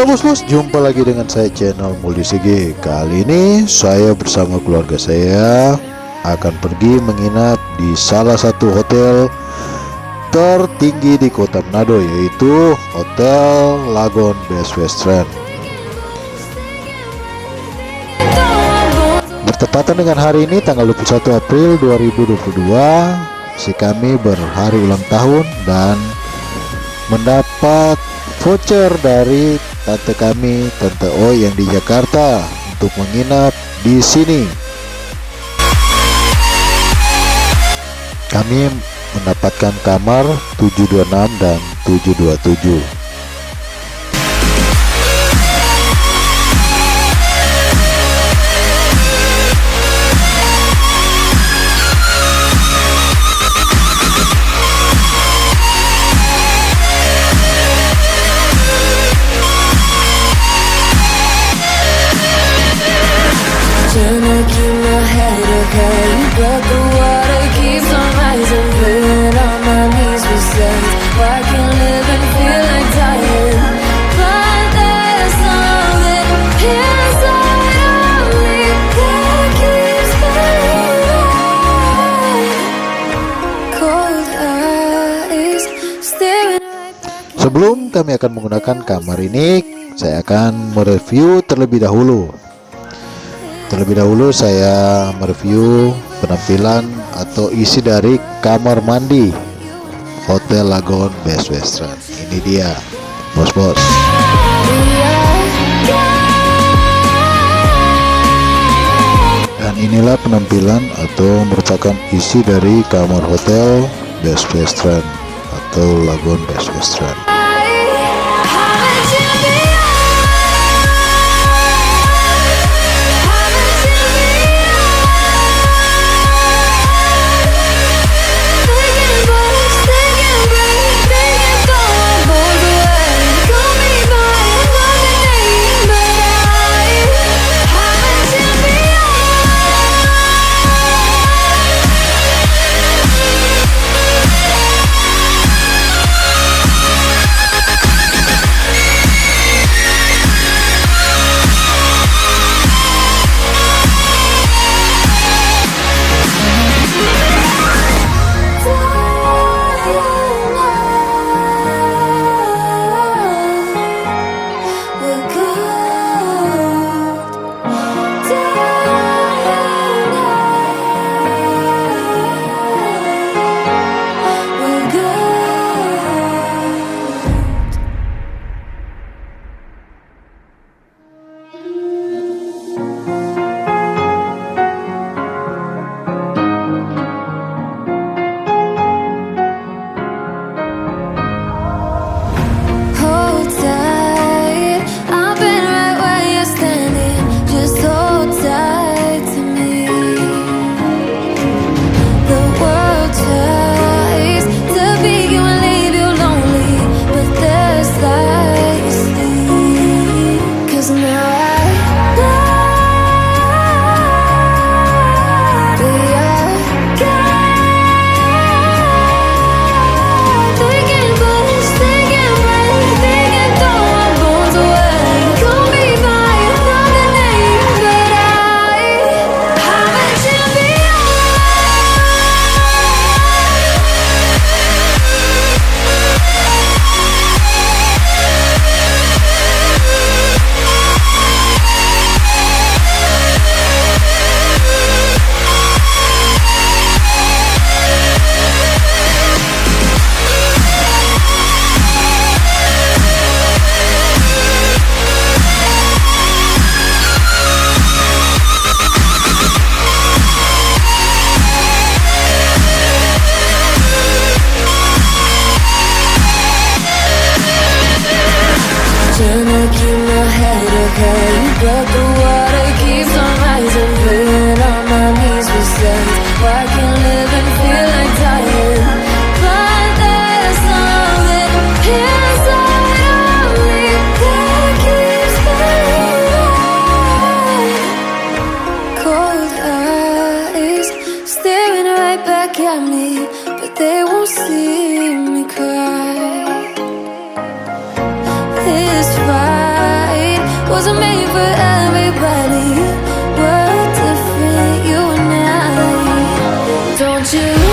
Halo bos-bos, jumpa lagi dengan saya channel Muldi Sigi. Kali ini saya bersama keluarga saya akan pergi menginap di salah satu hotel tertinggi di kota Manado, yaitu Hotel Lagoon Best Western. Bertepatan dengan hari ini tanggal 21 April 2022, si kami berhari ulang tahun dan mendapat voucher dari tante kami, Tante O yang di Jakarta, untuk menginap di sini. Kami mendapatkan kamar 726 dan 727. Sebelum kami akan menggunakan kamar ini, saya akan mereview terlebih dahulu. Saya mereview penampilan atau isi dari kamar mandi Hotel Lagoon Best Western. Ini dia, bos-bos. Dan inilah penampilan atau merupakan isi dari kamar Hotel Best Western atau Lagoon Best Western. This fire for everybody. We're different, you and I. Don't you know?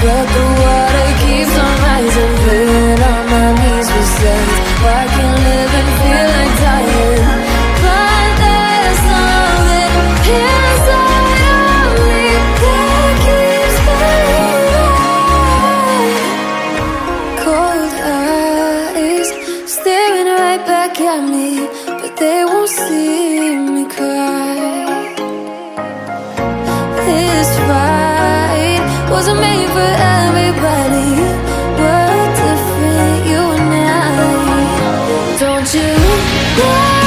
But the water keeps on rising, put on my knees for sense. Why can't live and feel like dying? But there's something inside of me that keeps burning. Cold eyes staring right back at me, but they won't see me cry. This fight wasn't made for everybody. We're different, you and I. Don't you know?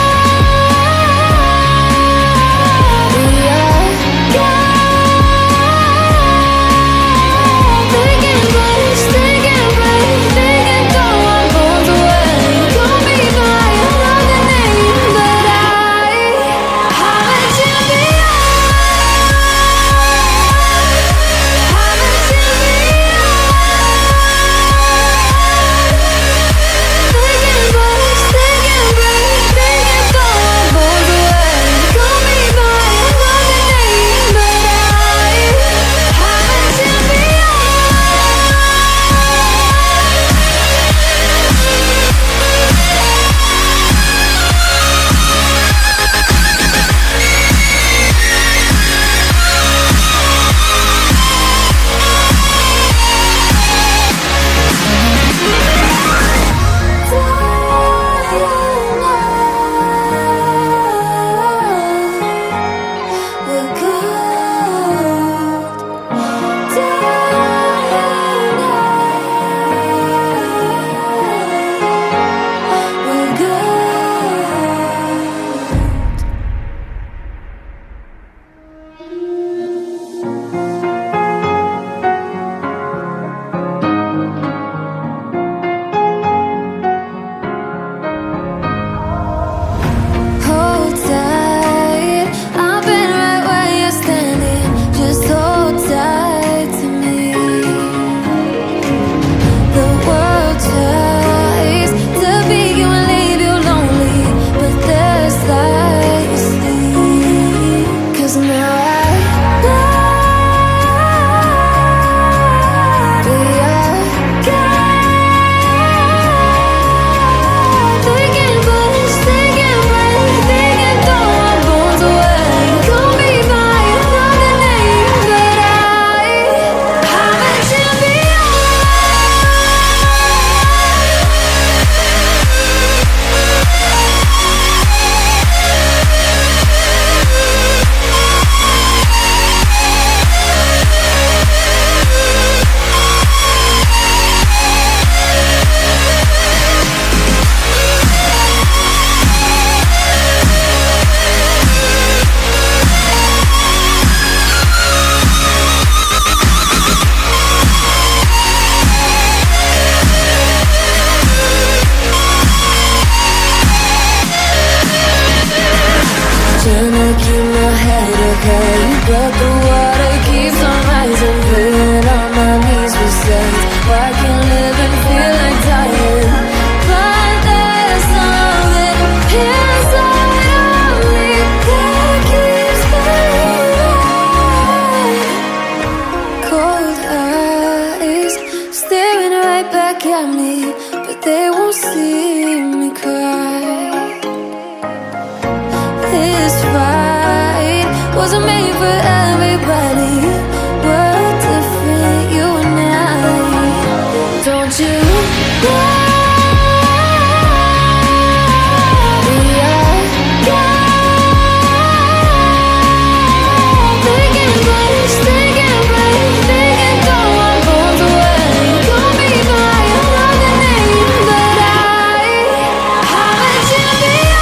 Be keep my head up high, but the water keeps on rising. Put on my knees besides. Why can't live and feel like dying? But there's something inside of me that keeps believing. Cold eyes staring right back at me, but they won't see me cry. This fight wasn't made for everybody. We're different, you and I. Don't you know? We are gone. They can push, they can break, they can throw our bones away. Call me by another name, but I'm a champion.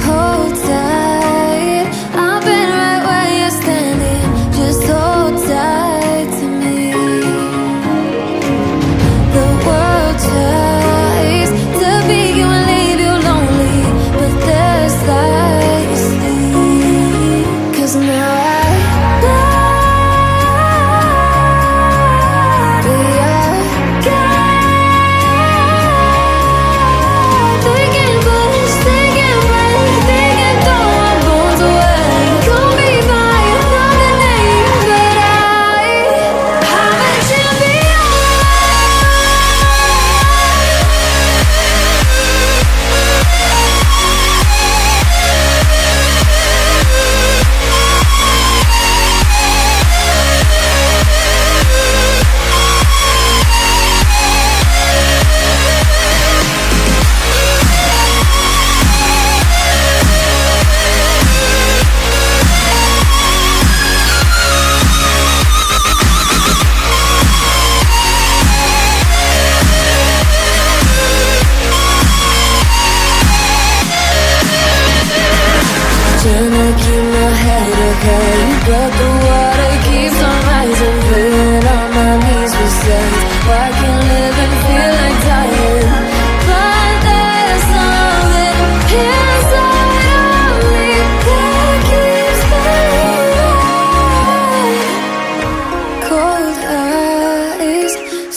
Hold tight, I've been right where you're standing. Just hold tight to me. The world tries to beat you and leave you lonely, but there's light you sleep. 'Cause now I know we are gone. They can push, they can break, they can throw our bones away. Call me by another name, but I'm a champion. Trying to keep my head up high, but the